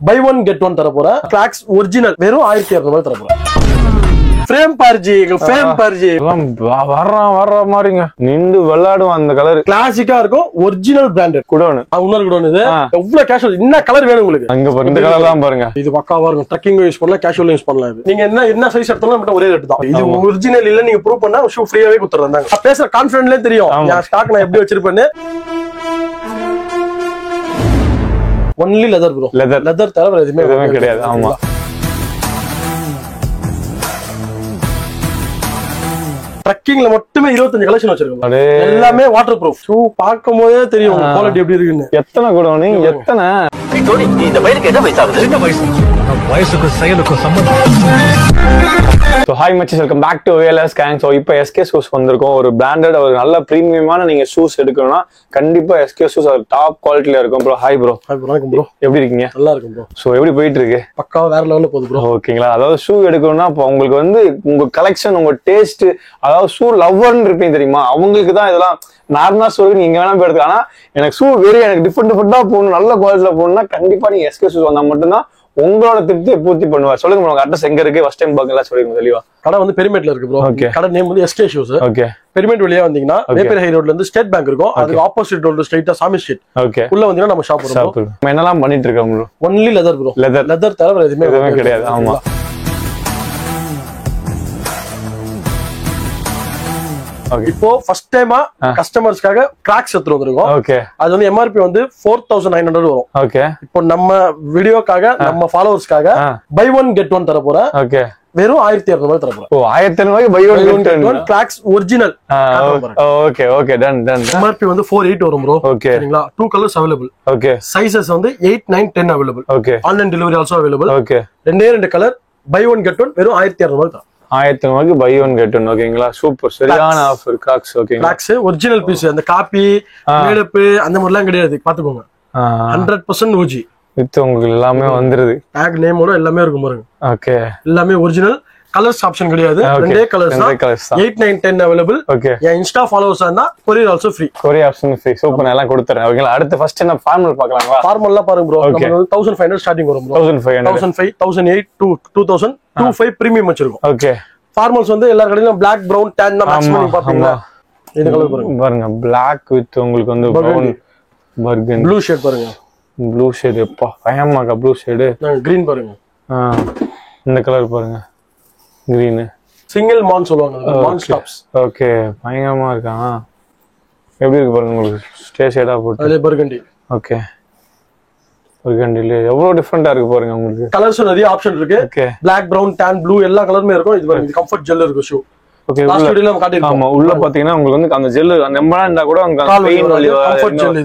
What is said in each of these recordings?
By one get one தர போறேன். Clocks original வெறும் 1200 தர போறேன். ஃப்ரேம் பாருஜி, ஃப்ரேம் பாருஜி வர்ற மாதிரிங்க நின்று விளையாடும். அந்த கலர் கிளாசிக்கா இருக்கும். Original branded godown. இன்னொரு குடோன். இது எவ்வளவு கேஷுவல், என்ன கலர் வேணும் உங்களுக்கு? அங்க இந்த கலர் தான் பாருங்க. இது பக்காவா இருக்கும். ட்ரக்கிங் யூஸ் பண்ணலாம், கேஷுவல் யூஸ் பண்ணலாம். இது நீங்க என்ன சைஸ் எடுத்தாலும் மட்டும் ஒரே ரேட் தான். இது ஒரிஜினல் இல்ல நீங்க ப்ரூவ் பண்ணா ஷூ ஃப்ரீயாவே கொடுத்துறாங்க. நான் பேசுற கான்ஃபிடன்ட்லயே தெரியும் நான் ஸ்டாக் நான் எப்படி வச்சிருப்பேன்னு. Only leather bro. லெதர் தவிர எதுவுமே கிடையாது. ஆமா, ட்ரக்கிங்ல மட்டுமே 25 கலெக்ஷன் வச்சிருக்கோம். எல்லாமே வாட்டர் ப்ரூஃப். ஷூ பார்க்கும் போதே தெரியும் குவாலிட்டி எப்படி இருக்குன்னு. எத்தனை கூட எத்தனை இந்த பையனுக்கு என்ன வயசாகுது? என்ன வயசு? வயசுக்கு செயலுக்கும் சம்பந்தம். So hi matches, welcome back to ALS Gang. So இப்போ SK shoes வந்திருக்கோம். ஒரு பிராண்டட் ஒரு நல்ல பிரீமியமான நீங்க ஷூஸ் எடுக்கணும்னா கண்டிப்பா SK shoes ஒரு டாப் குவாலிட்டில இருக்கும் bro. Hi bro. Hi bro. வணக்கம் ப்ரோ. எப்படி இருக்கீங்க? நல்லா இருக்கும் ப்ரோ. சோ எப்படி போயிட்டு இருக்கு? பக்காவா வேற லெவல்ல போகுது ப்ரோ. ஓகேங்களா? அதாவது ஷூ எடுக்கணும்னா இப்போ உங்களுக்கு வந்து உங்க கலெக்ஷன், உங்க டேஸ்ட், அதாவது ஷூ லவ்வர்னு இருப்பீங்க தெரியுமா, அவங்களுக்கு தான் இதெல்லாம் நார்மலா ஷூ நீங்க வேணா போய் எடுத்துக்கலாம். ஆனா எனக்கு ஷூ எனக்கு டிஃபரெண்டா போகணும், நல்ல குவாலிட்டில போகணும்னா கண்டிப்பா நீங்க SK shoes வந்தா மட்டும்தான் உங்களோட திருப்தியை பூர்த்தி பண்ணுவார். சொல்லுங்க உங்க அட்ரஸ் எங்க இருக்கு? ஃபர்ஸ்ட் டைம் பாக்கல சொல்லுங்க தெளிவா. கடை வந்து பெரிமேட்ல இருக்கு ப்ரோ. கடை நேம் வந்து SK shoes. ஓகே. பெரிமேட் வழியா வந்தீங்கன்னா வேப்பர் ஹை ரோட்ல இருந்து ஸ்டேட் பேங்க் இருக்கும். அதுக்கு ஆப்போசிட் ரோட்ல ஸ்ட்ரைட்டா சாமி ஸ்ட்ரீட். ஓகே. உள்ள வந்தீங்கன்னா நம்ம ஷாப் வரும். நம்ம என்னலாம் பண்ணிட்டு இருக்கோம் bro? Only leather bro. Leather தவிர எதுவுமே கிடையாது. ஆமா. இப்போ ஃபர்ஸ்ட் டைமா கஸ்டமர்ஸ்க்காக கிராக்ஸ் எடுத்து வந்திருக்கோம். ஓகே. அது வந்து MRP வந்து 4900 வரும். ஓகே. இப்போ நம்ம வீடியோக்காக நம்ம ஃபாலோவர்ஸ்க்காக பை ஒன் கெட் ஒன் தர போறேன். ஓகே. வெறும் 1200 தர போறேன். ஓ 1200 buy one get one crocs original. Okay okay done. MRP வந்து 48 வரும் ப்ரோ. ஓகே. சரிங்களா? 2 கலர்ஸ் அவைலபிள். ஓகே. சைஸஸ் வந்து 8, 9, 10 available. Okay. Online delivery also available. Okay. ரெண்டு colour buy one get one வெறும் 1200 தான். 1200 பை ஒன் கெட் ஒன். ஓகேங்களா? Super, சரியான offer. Crocs. Okay. Crocs original piece. அந்த காப்பி மேடப் அந்த மாதிரிலாம் கிடையாது. பாத்துக்கோங்க. 100% OG வித் உங்களுக்கு எல்லாமே வந்துருது. டாக் நேமோட எல்லாமே இருக்கும் பாருங்க. ஓகே. எல்லாமே ஒரிஜினல். கலர்ஸ் ஆப்ஷன் கிடையாது. ரெண்டே கலர்ஸ் தான். 8, 9, 10 அவைலபிள். ஓகே. என் இன்ஸ்டா ஃபாலோவர்ஸ் இருந்தா courier also free. Courier option free. Super, எல்லாம் கொடுத்துறேன். ஓகேங்களா? அடுத்து ஃபர்ஸ்ட் என்ன ஃபார்மல் பார்க்கலாங்களா? ஃபார்மல்லாம் பாருங்க ப்ரோ. நம்ம 1500 ஸ்டார்டிங் வரும் ப்ரோ. 1500, 1005, 1008, 2000, 25 பிரீமியம் வச்சிருக்கோம். ஓகே. ஃபார்மல்ஸ் வந்து எல்லா கடையிலும் Black, Brown, Tan தான் மேக்ஸிமம் பாப்பீங்க. இந்த கலர் பாருங்க. Black வித் உங்களுக்கு வந்து Brown, Burgundy, ப்ளூ ஷேட் பாருங்க. ப்ளூ ஷேட் எப்பா பயமாக்கா. Blue shade. கிரீன் பாருங்க. இந்த கலர் பாருங்க. கிரீன் சிங்கிள் மான் சொல்லுவாங்க. மான் ஸ்டாப்ஸ். ஓகே. பயங்கரமா இருக்கான். எப்படி இருக்கு பாருங்க உங்களுக்கு. ஸ்டே ஷேடா போட்டு. அதே பர்கண்டி. ஓகே. பர்கண்டில எவ்வளவு டிஃபரெண்டா இருக்கு பாருங்க உங்களுக்கு. கலர்ஸ் நிறைய ஆப்ஷன் இருக்கு. Black, Brown, Tan, Blue எல்லா கலருமே இருக்கும். இது பாருங்க. இது கம்ஃபர்ட் ஜெல் இருக்கு ஷூ. ஓகே. லாஸ்ட் வீடியோல நம்ம காட்டிருக்கோம். ஆமா. உள்ள பாத்தீங்கன்னா உங்களுக்கு வந்து அந்த ஜெல் நம்பரா இருந்தா கூட அந்த பெயின் வலி கம்ஃபர்ட் ஜெல்.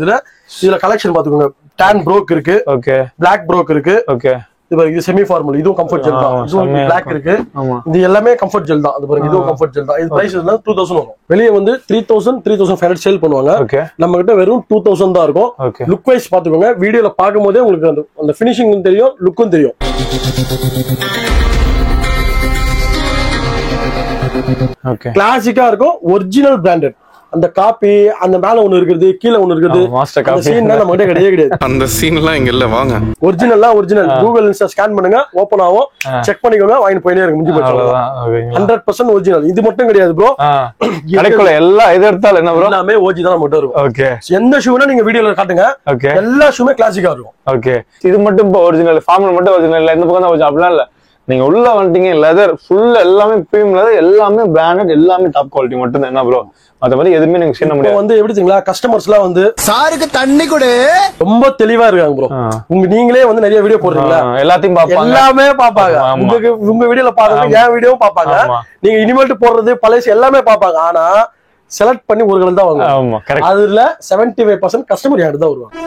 இதுல கலெக்ஷன் பாத்துக்கோங்க. Tan broke இருக்கு. ஓகே. Black broke இருக்கு. ஓகே. இது செமி ஃபார்மல். இதுவும் கம்ஃபர்ட் ஜெல் தான். இதுவும் Black இருக்கு. இது எல்லாமே கம்ஃபர்ட் ஜெல் தான். அது பாருங்க. இதுவும் கம்ஃபர்ட் ஜெல் தான். இது பிரைஸ் வந்து 2000 வரும். வெளிய வந்து 3000, 3500 சேல் பண்ணுவாங்க. ஓகே. நம்ம கிட்ட வெறும் 2000 தான் இருக்கும். லுக் வைஸ் பாத்துக்கோங்க. வீடியோல பாக்கும்போதே உங்களுக்கு அந்த ஃபினிஷிங்கும் தெரியும், லுக்கும் தெரியும். ஓகே. கிளாசிக்கா இருக்கும். Original branded. அந்த காப்பி அந்த மேல ஒண்ணு இருக்குது, கீழ ஒண்ணு இருக்குது. மாஸ்டர் காப்பி சீன்லாம் நம்ம கிட்ட கிடையாது. அந்த சீன்லாம் இங்க இல்ல. வாங்க. ஒரிஜினல் கூகுள் இன்ஸ்டா ஸ்கேன் பண்ணுங்க, ஓபன் ஆகும், செக் பண்ணிக்கோங்க, வாங்கிட்டு போயிட்டே இருக்கு. முடிஞ்சு போச்சு. 100% ஒரிஜினல். இது மட்டும் கிடையாது ப்ரோ. கடைக்குள்ள எல்லா இது எடுத்தாலும் என்ன ப்ரோ? எல்லாமே OG தான் நம்ம கிட்ட இருக்கும். ஓகே. எந்த ஷூனா நீங்க வீடியோல காட்டுங்க. ஓகே. எல்லா ஷூமே கிளாசிக்கா இருக்கும். ஓகே. இது மட்டும் இப்போ ஒரிஜினல், ஃபார்மல் மட்டும் ஒரிஜினல் இல்ல. இந்த பக்கம் தான் அப்படிலாம் இல்ல. நீங்க உள்ள வந்துட்டீங்க லெதர் ஃபுல் எல்லாமே பிரீமியம் லெதர், எல்லாமே பிராண்டட், எல்லாமே டாப் குவாலிட்டி மட்டும் தான். என்ன ப்ரோ? மத்தபடி எதுவுமே நீங்க செய்ய முடியாது. வந்து எப்படி தெரியுங்களா? கஸ்டமர்ஸ்லாம் வந்து சாருக்கு தண்ணி கொடு ரொம்ப தெளிவா இருக்காங்க ப்ரோ. நீங்களே வந்து நிறைய வீடியோ போடுறீங்களா? எல்லாத்தையும் பாப்பாங்க. எல்லாமே பாப்பாங்க. உங்க வீடியோல பாக்குறாங்க, என் வீடியோவும் பாப்பாங்க. நீங்க இனிமேல் போடுறது பழைய எல்லாமே பாப்பாங்க. ஆனா செலக்ட் பண்ணி ஒரு கலர் தான் வாங்குவாங்க. அதுல 75% கஸ்டமர் யாரு தான் வருவாங்க.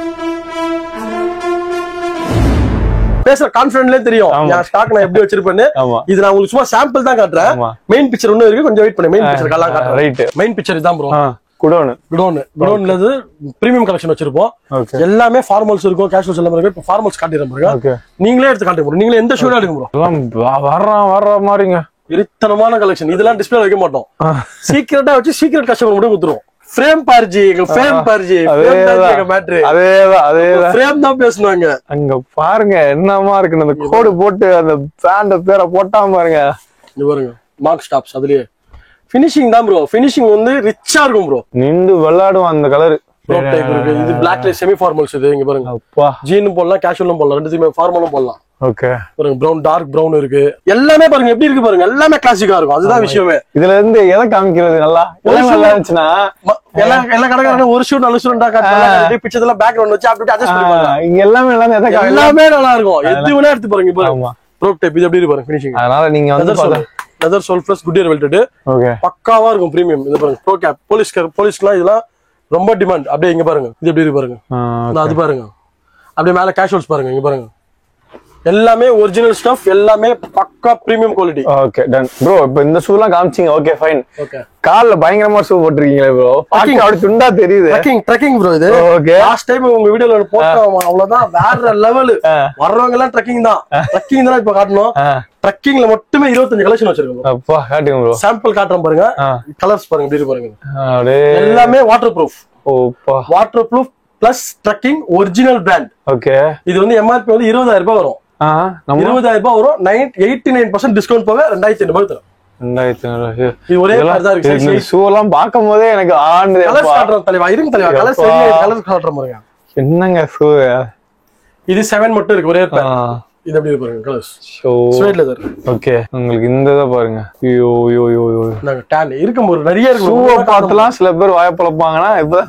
பேசுற கான்ஃபிடன்ட்லயே தெரியும் நான் ஸ்டாக் நான் எப்படி வச்சிருப்பேன்னு. இது நான் உங்களுக்கு சும்மா சாம்பிள் தான் காட்டுறேன். மெயின் பிக்சர் ஒண்ணு இருக்கு, கொஞ்சம் வெயிட் பண்ணு. மெயின் பிக்சர் கலா காட்டுறேன். ரைட். மெயின் பிக்சர் இதான் ப்ரோ. குடோன்ல பிரீமியம் கலெக்ஷன் வச்சிருப்போம். எல்லாமே ஃபார்மல்ஸ் இருக்கும், கேஷுவல்ஸ் எல்லாமே இருக்கு. இப்போ ஃபார்மல்ஸ் காட்டிடுறேன் பாருங்க. நீங்களே எடுத்து காட்டுங்க ப்ரோ. நீங்களே எந்த ஷூ எடுங்க ப்ரோ. வர்ற மாதிரிங்க. விரித்தனமான கலெக்ஷன். இதெல்லாம் டிஸ்பிளே வைக்க மாட்டோம். சீக்கிரட்டா வச்சு சீக்கிரட் கஸ்டமர் மட்டும் கொடுத்துருவோம். ஃப்ரேம் பார்ஜி ஃப்ரேம் பார்ஜி அதேதான் ஃப்ரேம் தான் பேசுவாங்க. அங்க பாருங்க என்னமா இருக்கு அந்த கோடு போட்டு அந்த பிராண்ட் பேரை போட்டாம பாருங்க. இது பாருங்க மார்க் ஸ்டாப்ஸ் அதுலயே ஃபினிஷிங் தான் ப்ரோ. ஃபினிஷிங் வந்து ரிச்சா இருக்கும் ப்ரோ. நின்று விளையாடும் அந்த கலர். இது பிளாக்ல செமி ஃபார்மல்ஸ். இது இங்க பாருங்க. அப்பா ஜீனும் போடலாம் கேஷுவலும் போடலாம் ரெண்டுமே ஃபார்மலும் போடலாம். ஓகே பாருங்க பிரவுன் டார்க் பிரவுன் இருக்கு. எல்லாமே பாருங்க எப்படி இருக்கு பாருங்க. எல்லாமே கிளாசிக்கா இருக்கும். அதுதான் விஷயமே. இதுல இருந்து எதை காமிக்கிறது நல்லா நல்லா இருந்துச்சுன்னா எல்லா கடைக்காரங்க ஒரு ஷூட் நல்ல ஷூட்டா காட்டுறாங்க. பிக்சர்ல பேக்ரவுண்ட் வச்சு அப்படி அட்ஜஸ்ட் பண்ணுவாங்க. இங்க எல்லாமே எல்லாமே நல்லா இருக்கும். எது வேணா எடுத்து பாருங்க. பாருங்க ப்ரோக் டைப் இது எப்படி இருக்கு பாருங்க ஃபினிஷிங். அதனால நீங்க வந்து leather sole plus Goodyear welted. Okay பக்காவா இருக்கும் பிரீமியம். இது பாருங்க ப்ரோ கேப் போலீஸ்க்குலாம் இதெல்லாம் ரொம்ப டிமாண்ட். அப்படியே இங்க பாருங்க இது எப்படி இருக்கு பாருங்க. அது பாருங்க அப்படியே மேல கேஷுவல்ஸ் பாருங்க. இங்க பாருங்க எல்லாமே ஒரிஜினல் ஸ்டஃப். எல்லாமே பக்கா premium quality. Okay done bro. இப்போ இந்த ஷூலாம் காமிச்சீங்க. Okay fine. ஓகே கால்ல பயங்கரமா ஷூ போட்டுருக்கீங்களே ப்ரோ. பாக்கிங் அப்படி துண்டா தெரியுது. ட்ரெக்கிங் ப்ரோ இது. ஓகே லாஸ்ட் டைம் உங்க வீடியோல போட்டோம் அவ்வளவுதான். வேற லெவல். வர்றவங்க எல்லாம் ட்ரெக்கிங் தான். ட்ரெக்கிங் தான் இப்ப காட்டணும். ட்ரெக்கிங்ல மட்டுமே 25 கலெக்ஷன் வச்சிருக்கோம். அப்பா காட்டுங்க ப்ரோ. சாம்பிள் காட்டுறேன் பாருங்க. கலர்ஸ் பாருங்க எப்படி பாருங்க. அப்படியே எல்லாமே வாட்டர் ப்ரூஃப். ஓப்பா waterproof plus trekking original brand. Okay இது வந்து எம்ஆர்பி வந்து 20,000 ரூபாய் வரும். 20,000 ரூபாய் வரும். 89% டிஸ்கவுண்ட் போக 2,500 ரூபாய் தரும். 2,500. இது ஒரே மாதிரி தான் இருக்கு. இந்த ஷூ எல்லாம் பாக்கும் போதே எனக்கு ஆண்டு கலர்ஸ் காட்டுறோம் தலைவா. இருங்க தலைவா கலர்ஸ் கலர்ஸ் காட்டுறோம் பாருங்க. என்னங்க ஷூ இது 7 மட்டும் இருக்கு ஒரே பேர். இது எப்படி பாருங்க கலர்ஸ். Sweet leather. ஓகே உங்களுக்கு இந்த இத பாருங்க. ஐயோ ஐயோ ஐயோ நாங்க டான் இருக்கும் ஒரு நிறைய இருக்கு. ஷூ பார்த்தலாம் சில பேர் வாய பழப்பாங்கன்னா இப்ப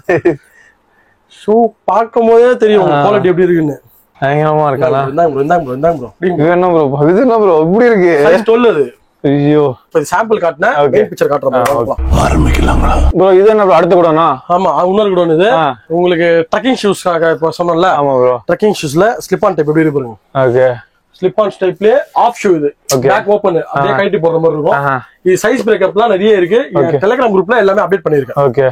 ஷூ பாக்கும்போதே தெரியும் குவாலிட்டி எப்படி இருக்குன்னு. பயங்கரமா இருக்கா? இந்தாங்க ப்ரோ. இது என்ன ப்ரோ? இது என்ன ப்ரோ இப்படி இருக்கு? சைஸ் 12 அது. ஐயோ இப்ப சாம்பிள் காட்டுனா மெயின் பிக்சர் காட்டுறோம். ஆரம்பிக்கலாங்களா ப்ரோ? இது என்ன ப்ரோ அடுத்த கூடனா? ஆமா இன்னொரு கூட இது உங்களுக்கு ட்ரெக்கிங் ஷூஸ்க்காக இப்ப சொன்னல. ஆமா ப்ரோ. ட்ரெக்கிங் ஷூஸ்ல ஸ்லிப் ஆன் டைப் எப்படி இருக்கு பாருங்க. ஓகே ஸ்லிப் ஆன் டைப்லயே ஆஃப் ஷூ. இது பேக் ஓபன் அப்படியே கைட்டி போடுற மாதிரி இருக்கும். இது சைஸ் பிரேக்கப்லாம் நிறைய இருக்கு. டெலிகிராம் குரூப்ல எல்லாமே அப்டேட் பண்ணிருக்கேன். ஓகே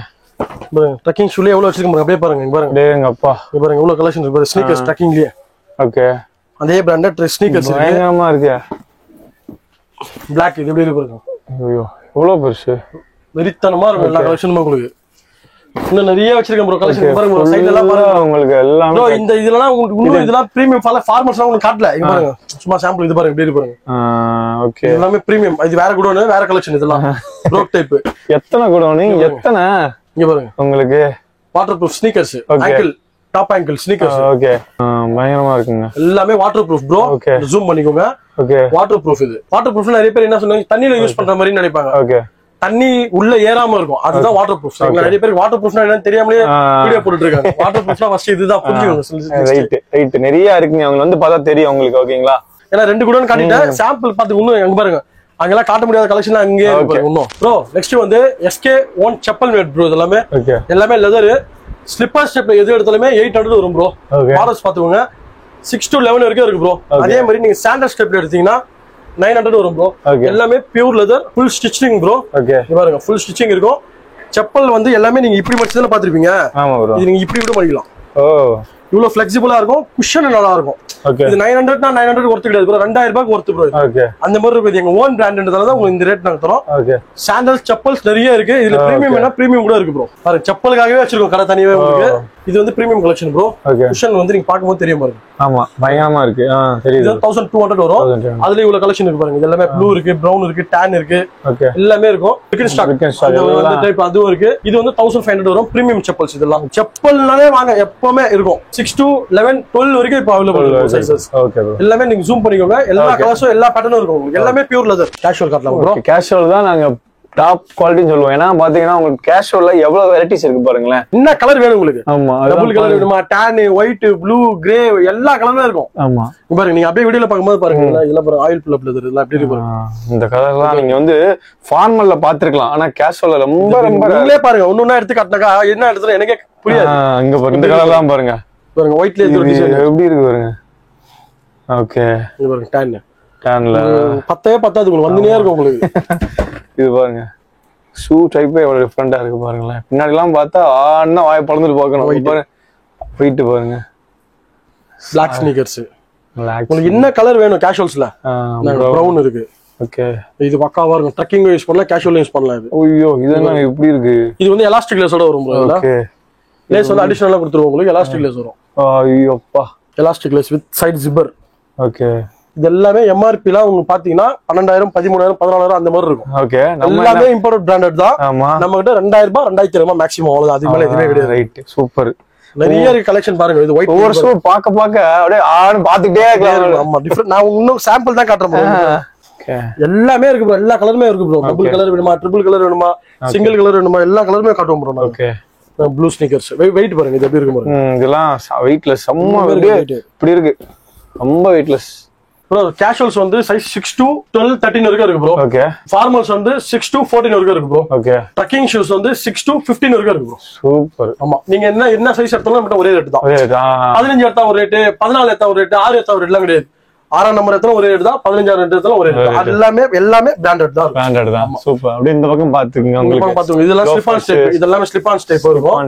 ட்ரெக்கிங் ஷூல எவ்வளவு வச்சிருக்கீங்க அப்படியே பாருங்க. இங்க பாருங்க டேங்க அப்பா. இங்க பாருங்க இவ்வளவு கலெக்ஷன் இருக்கு பாருங்க. ஸ்னீக்கர்ஸ் ட்ரெக்கிங்லயே. ஓகே அதே பிராண்டட் ஸ்னீக்கர்ஸ் இருக்கு. பயங்கரமா இருக்கு. Black இது எப்படி இருக்கு பாருங்க. ஐயோ எவ்வளவு பெருசு. வெறித்தனமா இருக்கும் எல்லா கலெக்ஷனும் உங்களுக்கு. இன்னும் நிறைய வச்சிருக்கேன் ப்ரோ கலெக்ஷன் பாருங்க. ப்ரோ சைடுல எல்லாம் பாருங்க உங்களுக்கு எல்லாம். ப்ரோ இந்த இதெல்லாம் உங்களுக்கு இதெல்லாம் பிரீமியம் ஃபார்மர்ஸ்லாம் உங்களுக்கு காட்டல. இங்க பாருங்க சும்மா சாம்பிள் இது பாருங்க எப்படி இருக்கு பாருங்க. ஓகே எல்லாமே பிரீமியம். இது வேற குடோன் வேற கலெக்ஷன். இதெல்லாம் ப்ரோக் டைப். எத்தனை குடோன் எத்தனை. இங்க பாருங்க உங்களுக்கு water proof sneakers. Angle top angle sneakers. Okay பயங்கரமா இருக்குங்க. எல்லாமே வாட்டர் ப்ரூஃப் ப்ரோ. ஜூம் பண்ணிக்கோங்க. Okay water proof. இது வாட்டர் ப்ரூஃப்ல நிறைய பேர் என்ன சொல்லுவாங்க தண்ணியில யூஸ் பண்ற மாதிரி நினைப்பாங்க. ஓகே தண்ணி உள்ள ஏறாம இருக்கும். அதுதான் வாட்டர் ப்ரூஃப். நிறைய பேருக்கு வாட்டர் ப்ரூஃப்னா என்னன்னு தெரியாமலே வீடியோ போட்டுட்டு இருக்காங்க. வாட்டர் ப்ரூஃப்னா ஃபர்ஸ்ட் இதுதான் புரிஞ்சுக்கோங்க. ரைட் நிறைய இருக்குங்க. அவங்க வந்து பார்த்தா தெரியும் உங்களுக்கு. ஓகேங்களா? ஏன்னா 2 கூட காட்டிட்டேன். சாம்பிள் பார்த்து இன்னும் எங்க பாருங்க அங்கெல்லாம் காட்ட முடியாத கலெக்ஷன் அங்கே இருக்கு இன்னும். ப்ரோ நெக்ஸ்ட் வந்து SK own chappal made bro. இதெல்லாமே எல்லாமே லெதர் ஸ்லிப்பர் ஸ்டெப்ல எது எடுத்தாலுமே 800 வரும் ப்ரோ. மாடல்ஸ் பாத்துக்கோங்க 6 to 11 வரைக்கும் இருக்கு ப்ரோ. அதே மாதிரி நீங்க ஸ்டாண்டர்ட் ஸ்டெப்ல எடுத்தீங்கன்னா 900 வரும் ப்ரோ. எல்லாமே pure leather full stitching bro. Okay பாருங்க ஃபுல் ஸ்டிச்சிங் இருக்கும். செப்பல் வந்து எல்லாமே நீங்க இப்படி மட்டும் தான் பாத்துருப்பீங்க. ஆமா ப்ரோ. இது நீங்க இப்படி கூட பண்ணிக்கலாம். ஓ இவ்வளவு ஃபிளெக்சிபிளா இருக்கும். குஷன் நல்லா இருக்கும். இது 900 னா 900 ஒர்த் கிடையாது ப்ரோ. 2000 ரூபாய்க்கு ஒர்த் ப்ரோ. ஓகே அந்த மாதிரி இருக்கு. எங்க ஓன் பிராண்ட்ன்றதால தான் உங்களுக்கு இந்த ரேட் நாங்க தரோம். ஓகே சாண்டல்ஸ் செப்பல்ஸ் நிறைய இருக்கு. இதுல பிரீமியம் என்ன பிரீமியம் கூட இருக்கு ப்ரோ. பாருங்க செப்பலுக்காகவே வச்சிருக்கோம் கடை தனியாவே உங்களுக்கு. இது வந்து பிரீமியம் கலெக்ஷன் ப்ரோ. குஷன் வந்து நீங்க பாக்கும்போது தெரியும் பாருங்க. ஆமா பயங்கரமா இருக்கு. தெரியுது. 1200 வரும். அதுல இவ்வளவு கலெக்ஷன் இருக்கு பாருங்க. இதெல்லாம் ப்ளூ இருக்கு, பிரவுன் இருக்கு, டான் இருக்கு. ஓகே எல்லாமே இருக்கும். பிகின் ஸ்டாக் அந்த டைப் அதுவும் இருக்கு. இது வந்து 1500 வரும். பிரீமியம் செப்பல்ஸ். இதெல்லாம் செப்பல்னாலே வாங்க எப்பவுமே இருக்கும். 6 to 11 12 வரைக்கும் இப்ப அவைலபிள் சைஸஸ். ஓகே ப்ரோ எல்லாமே நீங்க ஜூம் பண்ணிக்கோங்க. எல்லா கலர்ஸும் எல்லா பேட்டர்னும் இருக்கும் உங்களுக்கு. எல்லாமே பியூர் லெதர். கேஷுவல் காட்டலாம் ப்ரோ. கேஷுவல் தான் நாங்க டாப் குவாலிட்டின்னு சொல்லுவோம். ஏன்னா பாத்தீங்கன்னா உங்களுக்கு கேஷுவல்ல எவ்வளவு வெரைட்டிஸ் இருக்கு பாருங்களேன். என்ன கலர் வேணும் உங்களுக்கு? ஆமா டபுள் கலர் வேணுமா, டான், ஒயிட், ப்ளூ, கிரே எல்லா கலரும் இருக்கும். ஆமா பாருங்க நீங்க அப்படியே வீடியோல பாக்கும்போது பாருங்க இதெல்லாம் பாருங்க ஆயில் புல் லெதர் இதெல்லாம் அப்படி இருக்கு பாருங்க. இந்த கலர்லாம் நீங்க வந்து ஃபார்மல்ல பாத்துக்கலாம். ஆனா கேஷுவல்ல ரொம்ப ரொம்ப நீங்களே பாருங்க ஒண்ணொண்ணா எடுத்து காட்டினாக்கா என்ன எடுத்துறோம் எனக்கே புரியாது. இங்க பாருங்க இந்த கலர்லாம் பாருங்க. பாருங்க ஒயிட்ல ஒரு டிசைன் எப்படி இருக்கு பாருங்க. ஓகே இது பாருங்க டான்ல 10 பத்தாது உங்களுக்கு வந்துனே இருக்கும் உங்களுக்கு. இது பாருங்க ஷூ டைப்பே எவ்வளவு டிஃபரெண்டா இருக்கு பாருங்களேன். பின்னாடி எல்லாம் பார்த்தா ஆனா வாய் பழந்துட்டு பார்க்கணும். ஒயிட் பாருங்க பிளாக் ஸ்னீக்கர்ஸ். உங்களுக்கு என்ன கலர் வேணும் கேஷுவல்ஸ்ல? பிரவுன் இருக்கு. ஓகே. இது பக்காவா இருக்கும். ட்ரெக்கிங் யூஸ் பண்ணலாம், கேஷுவல் யூஸ் பண்ணலாம். இது ஐயோ இதெல்லாம் எப்படி இருக்கு? இது வந்து எலாஸ்டிக் லேஸோட வரும் ப்ரோ. ஓகே. லேஸ் வந்து அடிஷனலா கொடுத்துருவோம் உங்களுக்கு. எலாஸ்டிக் லேஸ் வரும். ஐயோப்பா. Elastic lace with side zipper. Okay. இது எல்லாமே எம்ஆர்பிலாம் உங்களுக்கு பாத்தீங்கன்னா 12,000 13,000 14,000 அந்த மாதிரி இருக்கும். ஓகே. எல்லாமே இம்போர்ட் பிராண்டட் தான். ஆமா. நம்ம கிட்ட 2,000 ரூபாய் 2,000 மேக்ஸிமம் அவ்வளவுதான். அதுக்கு மேல எதுவுமே கிடையாது. ரைட். சூப்பர். நிறைய கலெக்ஷன் பாருங்க. இது ஒயிட் ஒவ்வொரு ஷூ பாக்க அப்படியே ஆடு பாத்துக்கிட்டே இருக்கலாம். ஆமா டிஃபரண்ட். நான் இன்னும் சாம்பிள் தான் காட்டுறேன் ப்ரோ. ஓகே. எல்லாமே இருக்கு ப்ரோ. எல்லா கலருமே இருக்கு ப்ரோ. டபுள் கலர் வேணுமா, ட்ரிபிள் கலர் வேணுமா, சிங்கிள் கலர் வேணுமா, எல்லா கலருமே காட்டுவோம் bro. Okay. Blue sneakers weight பாருங்க. இது எப்படி இருக்கு பாருங்க. இதெல்லாம் வெயிட்லெஸ். செம்ம இப்படி இருக்கு. ரொம்ப வெயிட்லெஸ் ப்ரோ. கேஷுவல்ஸ் வந்து சைஸ் 6 to 12 13 வரைக்கும் இருக்கு ப்ரோ. ஓகே. ஃபார்மல்ஸ் வந்து 6 to 14 வரைக்கும் இருக்கு ப்ரோ. ஓகே. ட்ரெக்கிங் ஷூஸ் வந்து 6 to 15 வரைக்கும் இருக்கு ப்ரோ. சூப்பர். ஆமா நீங்க என்ன சைஸ் எடுத்தாலும் நம்மட்ட ஒரே ரேட் தான். 15 எடுத்தா ஒரு ரேட், 14 எடுத்தா ஒரு ரேட், 6 எடுத்தா ஒரு ரேட்லாம் கிடையாது. 6ஆம் நம்பர் எடுத்தாலும் ஒரே ரேட் தான், 15ஆம் எடுத்தாலும் ஒரே ரேட். அது எல்லாமே பிராண்டட் தான். பிராண்டட் தான். சூப்பர். அப்படியே இந்த பக்கம் பாத்துக்கங்க. உங்களுக்கு பாத்துங்க. இதெல்லாம் ஸ்லிப் ஆன் ஸ்டெப். இதெல்லாம் ஸ்லிப் ஆன் ஸ்டெப் இருக்கும்.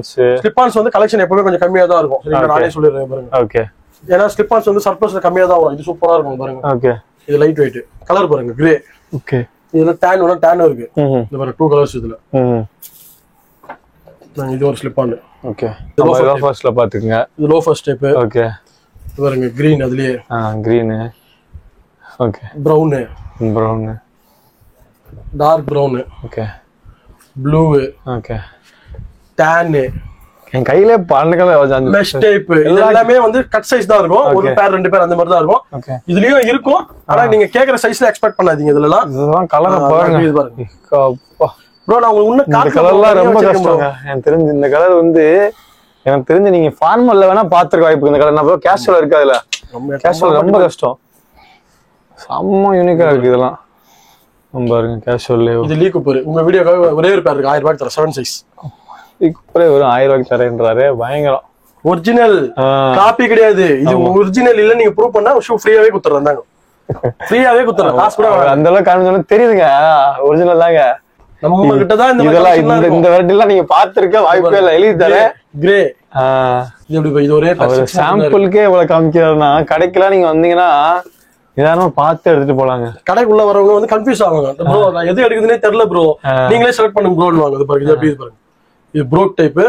ஸ்லிப் ஆன்ஸ் வந்து கலெக்ஷன் எப்பவுமே கொஞ்சம் கம்மியா தான் இருக்கும். சரிங்களா? நானே சொல்லிடுறேன் பாருங்க. ஓகே. ஏன்னா ஸ்லிப் ஆன்ஸ் வந்து சர்ப்ளஸ்ல கம்மியா தான் வரும். இது சூப்பரா இருக்கும் பாருங்க. ஓகே. இது லைட் வெயிட். கலர் பாருங்க கிரே. ஓகே. இதுல tan ஒண்ணு tan இருக்கு. இது பாருங்க 2 கலர்ஸ் இதுல. இது ஒரு ஸ்லிப் ஆன். ஓகே. லோஃபர்ஸ்ல பாத்துக்கங்க. இது லோஃபர் ஸ்டெப். ஓகே. இது பாருங்க கிரீன் அதுலயே. Green. Okay. Brown. Dark brown. Okay. Blue. Okay. tan. என் கையில 12 கலர் மெஷ் டைப். இது எல்லாமே வந்து கட் சைஸ் தான் இருக்கும். ஒரு பேர் 2 பேர் அந்த மாதிரி தான் இருக்கும். ஓகே. இதுலயும் இருக்கும். ஆனா நீங்க கேக்குற சைஸ்ல எக்ஸ்பெக்ட் பண்ணாதீங்க. இதெல்லாம் கலர் பாருங்க. இது பாருங்க. அப்பா ப்ரோ நான் உங்களுக்கு இன்னும் இந்த கலர்லாம் ரொம்ப கஷ்டங்க. எனக்கு தெரிஞ்சு இந்த கலர் வந்து எனக்கு தெரிஞ்சு நீங்க ஃபார்மல்ல வேணா பாத்துக்க வாய்ப்பு. இந்த கலர் நான் கேஷுவல் இருக்கு. அதுல கேஷுவல் ரொம்ப கஷ்டம். செம்ம யூனிக்கா இருக்கு இதெல்லாம். நம்ம பாருங்க கேஷுவல். இது லீக் கூப்பர். உங்க வீடியோக்காக ஒரே ஒரு பேர் இருக்கு. 1000 ரூபாய் தர 7 சைஸ். கூப்பரே ஒரு 1000 ரூபாய்க்கு தரேன்றாரு. பயங்கரம். ஒரிஜினல் காப்பி கிடையாது. இது ஒரிஜினல் இல்ல நீங்க ப்ரூவ் பண்ணா ஷூ ஃப்ரீயாவே குடுத்துறாங்க. ஃப்ரீயாவே குடுத்துறாங்க. காசு கூட அந்த அளவுக்கு காமிச்சோன்னு தெரியுதுங்க. ஒரிஜினல் தாங்க. நம்ம கிட்ட தான் இந்த வெரைட்டி எல்லாம் நீங்க பாத்துருக்க வாய்ப்பே இல்ல. எழுதி தரேன். கிரே. இது ஒரே சாம்பிளுக்கே இவ்வளவு காமிக்கிறாருன்னா கடைக்கெல்லாம் நீங்க வந்தீங்கன்னா ஏதாவது பார்த்து எடுத்துட்டு போலாங்க. கடைக்குள்ள வரவங்க வந்து கன்ஃபியூஸ் ஆவாங்க. ப்ரோ நான் எது எடுக்குதுன்னே தெரியல ப்ரோ, நீங்களே செலக்ட் பண்ணுங்க ப்ரோன்னு வாங்க. இது பாருங்க. இது பாருங்க. இது ப்ரோக் டைப்.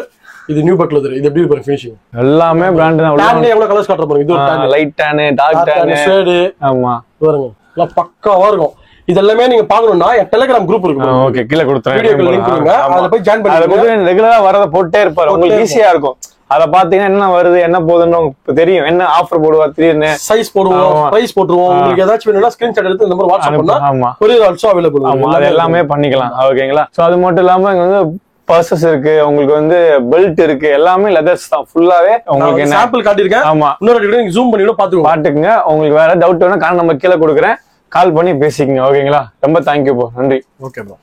இது நியூ பட் லெதர். இது எப்படி பாருங்க ஃபினிஷிங். எல்லாமே பிராண்ட் தான். டான் எவ்வளவு கலர்ஸ் காட்ற பாருங்க. இது ஒரு tan, light tan, dark tan, shade. ஆமா பாருங்க. எல்லாம் பக்காவா இருக்கும். இதெல்லாமே நீங்க பாக்கணும்னா டெலிகிராம் குரூப் இருக்கு. ஓகே கீழ கொடுத்துறேன். வீடியோக்கு லிங்க் கொடுங்க. அதுல போய் ஜாயின் பண்ணுங்க. அதுல போய் ரெகுலரா வரத போட்டே இருப்பாரு. உங்களுக்கு ஈஸியா இருக்கும். அத பாத்தீங்கன்னா என்ன வருது என்ன போகுதுன்னு உங்களுக்கு தெரியும். என்ன ஆஃபர் போடுவா திடீர்னு சைஸ் போடுவோம், பிரைஸ் போட்டுருவோம். உங்களுக்கு ஏதாச்சும் வேணும்னா ஸ்கிரீன்ஷாட் எடுத்து இந்த நம்பர் வாட்ஸ்அப் பண்ணா கொரியர் ஆல்சோ அவேலபிள். ஆமா அது எல்லாமே பண்ணிக்கலாம். ஓகேங்களா? சோ அது மட்டும் இல்லாம இங்க வந்து பர்சஸ் இருக்கு, உங்களுக்கு வந்து பெல்ட் இருக்கு, எல்லாமே லெதர்ஸ் தான் ஃபுல்லாவே. உங்களுக்கு சாம்பிள் காட்டியிருக்கேன். ஆமா இன்னொரு வீடியோ நீங்க ஜூம் பண்ணி பாத்துக்கோங்க. உங்களுக்கு வேற டவுட் வேணா கால் நம்பர் கீழே கொடுக்குறேன். கால் பண்ணி பேசிக்கங்க. ஓகேங்களா? ரொம்ப தேங்க்யூ ப்ரோ. நன்றி. Okay bro.